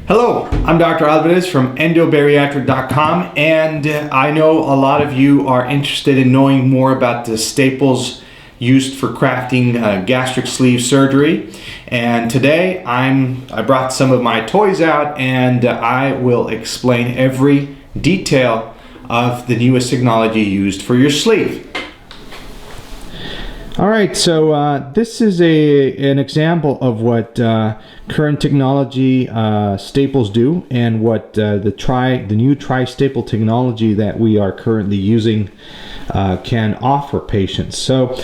Hello, I'm Dr. Alvarez from Endobariatric.com, and I know a lot of you are interested in knowing more about the staples used for crafting gastric sleeve surgery. And today I brought some of my toys out, and I will explain every detail of the newest technology used for your sleeve. All right, so this is an example of what current technology staples do, and what the new tri-staple technology that we are currently using can offer patients. So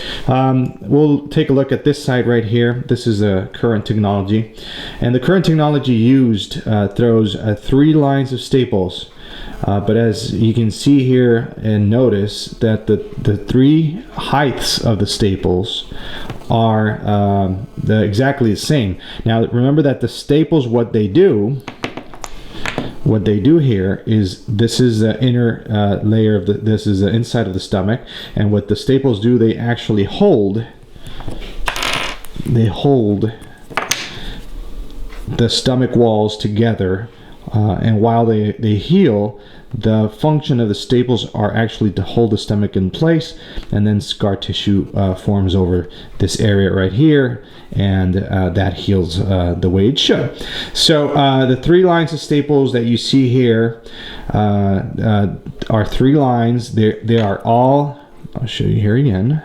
we'll take a look at this side right here. This is a current technology, and the current technology used throws 3 lines of staples. But as you can see here and notice that the 3 heights of the staples are exactly the same. Now remember that the staples, what they do here is, this is the inner layer of this is the inside of the stomach, and what the staples do, they actually hold the stomach walls together. And while they heal, the function of the staples are actually to hold the stomach in place, and then scar tissue forms over this area right here, and that heals the way it should. So the 3 lines of staples that you see here are 3 lines. They are all, I'll show you here again.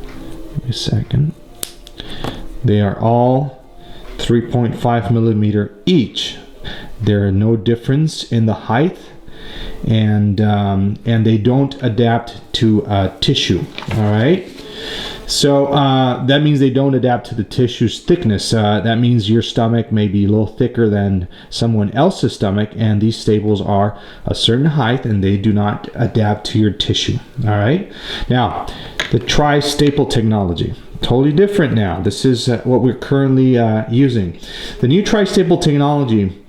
Give me a second. They are all 3.5 millimeter each. There are no difference in the height, and they don't adapt to tissue. All right, so that means they don't adapt to the tissue's thickness. That means your stomach may be a little thicker than someone else's stomach, and these staples are a certain height, and they do not adapt to your tissue. All right, now the tri-staple technology, totally different now. This is what we're currently using. The new tri-staple technology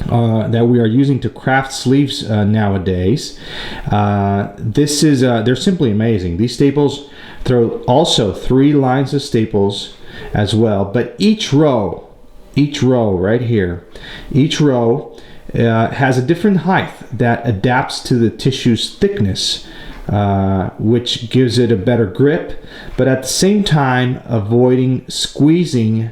that we are using to craft sleeves nowadays. They're simply amazing. These staples throw also 3 lines of staples as well, but each row right here, each row has a different height that adapts to the tissue's thickness, which gives it a better grip, but at the same time avoiding squeezing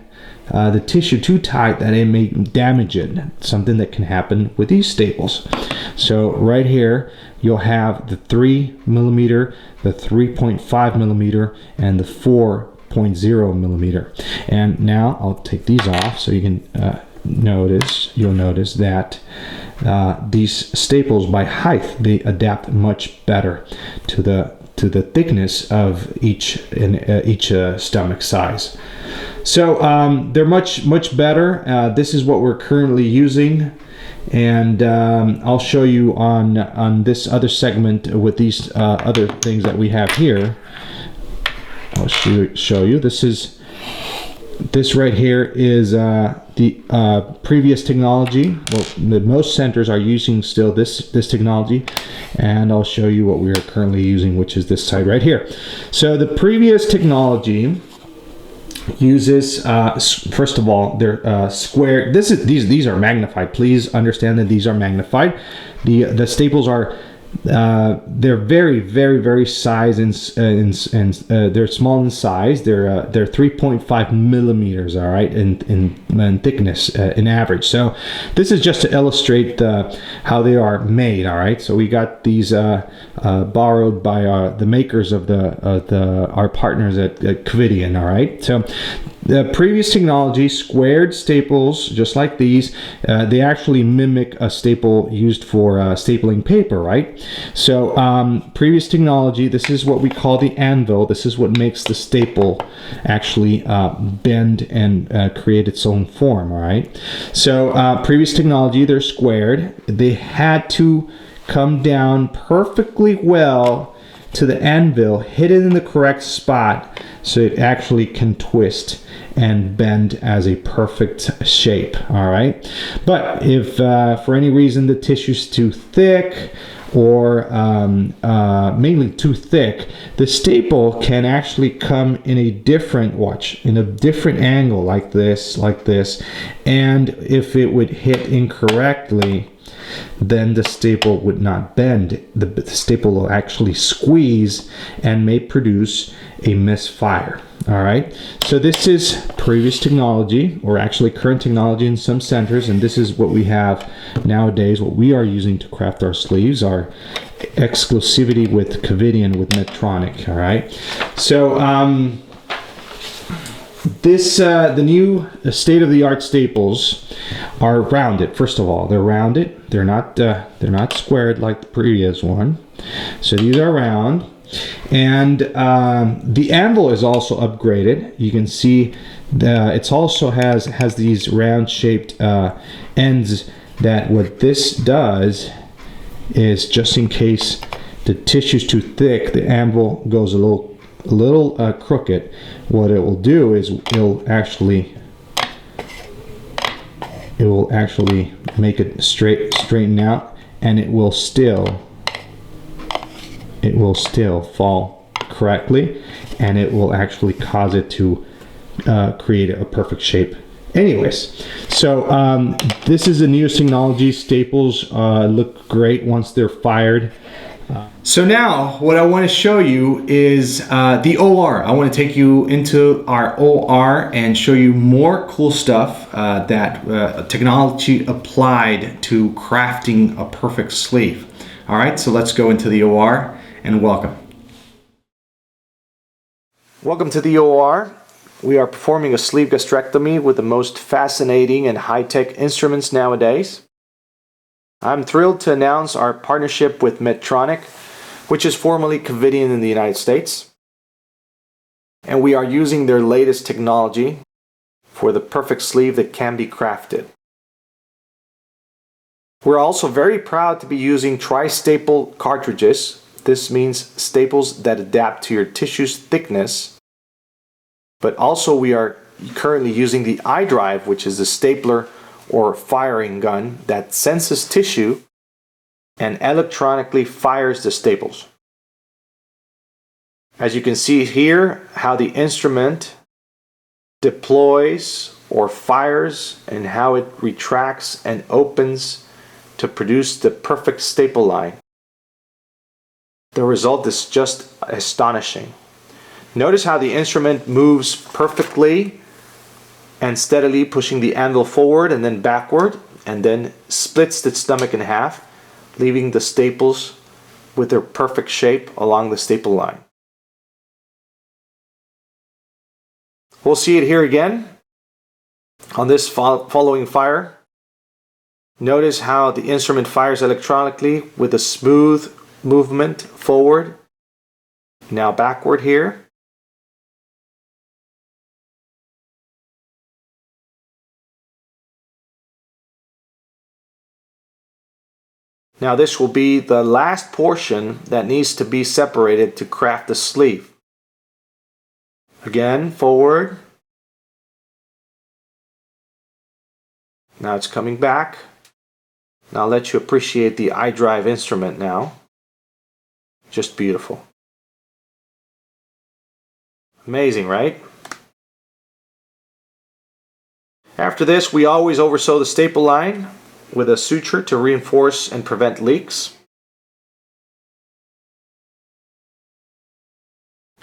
the tissue too tight that it may damage it, something that can happen with these staples. So right here you'll have the 3 millimeter, the 3.5 millimeter, and the 4.0 millimeter. And now I'll take these off so you can you'll notice that these staples by height, they adapt much better to the thickness of each stomach size. So they're much better. This is what we're currently using, and I'll show you on this other segment with these other things that we have here. I'll show you. This right here is the previous technology. Well, most centers are using still this technology, and I'll show you what we are currently using, which is this side right here. So the previous technology uses first of all, they're square. These are magnified. Please understand that these are magnified. The staples are they're very size and they're small in size. They're 3.5 millimeters, all right, in thickness in average. So this is just to illustrate how they are made. All right, so we got these borrowed by the makers of our partners at Covidian. All right, so the previous technology, squared staples, just like these, they actually mimic a staple used for stapling paper, right? So previous technology, this is what we call the anvil. This is what makes the staple actually bend and create its own form, all right? So previous technology, they're squared. They had to come down perfectly well to the anvil, hit it in the correct spot so it actually can twist and bend as a perfect shape. All right, but if for any reason the tissue's too thick, or mainly too thick, the staple can actually come in a different, in a different angle, like this, and if it would hit incorrectly, then the staple would not bend. The staple will actually squeeze and may produce a misfire. All right, so this is previous technology, or actually current technology in some centers, and this is what we have nowadays, what we are using to craft our sleeves, our exclusivity with Covidien, with Medtronic. All right, so the new state-of-the-art staples are rounded. First of all, they're rounded. They're not squared like the previous one. So these are round. And the anvil is also upgraded. You can see it also has these round shaped ends, that what this does is, just in case the tissue's too thick, the anvil goes a little crooked. What it will do is it will actually make it straighten out, and it will still fall correctly, and it will actually cause it to create a perfect shape. Anyways, so this is the newest technology. Staples look great once they're fired. So now what I want to show you is the OR. I want to take you into our OR and show you more cool stuff that technology applied to crafting a perfect sleeve. All right, so let's go into the OR, and welcome. Welcome to the OR. We are performing a sleeve gastrectomy with the most fascinating and high-tech instruments nowadays. I'm thrilled to announce our partnership with Medtronic, which is formerly Covidien in the United States. And we are using their latest technology for the perfect sleeve that can be crafted. We're also very proud to be using tri-staple cartridges. This means staples that adapt to your tissue's thickness. But also we are currently using the iDrive, which is a stapler or firing gun that senses tissue and electronically fires the staples. As you can see here, how the instrument deploys or fires, and how it retracts and opens to produce the perfect staple line. The result is just astonishing. Notice how the instrument moves perfectly and steadily, pushing the anvil forward and then backward, and then splits the stomach in half, leaving the staples with their perfect shape along the staple line. We'll see it here again on this following fire. Notice how the instrument fires electronically with a smooth movement forward, now backward here. Now this will be the last portion that needs to be separated to craft the sleeve. Again, forward. Now it's coming back. Now I'll let you appreciate the iDrive instrument now. Just beautiful. Amazing, right? After this, we always oversew the staple line with a suture to reinforce and prevent leaks.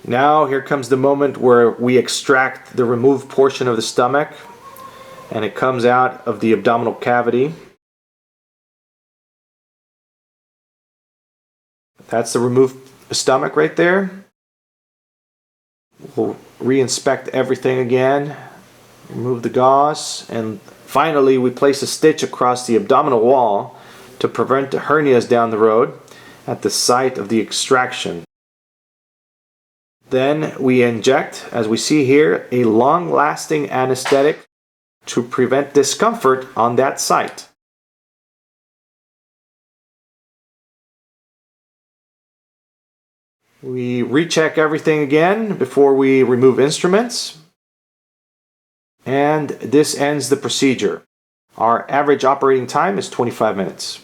Now here comes the moment where we extract the removed portion of the stomach, and it comes out of the abdominal cavity. That's the removed stomach right there. We'll re-inspect everything again, remove the gauze, and finally we place a stitch across the abdominal wall to prevent hernias down the road at the site of the extraction. Then we inject, as we see here, a long-lasting anesthetic to prevent discomfort on that site. We recheck everything again before we remove instruments. And this ends the procedure. Our average operating time is 25 minutes.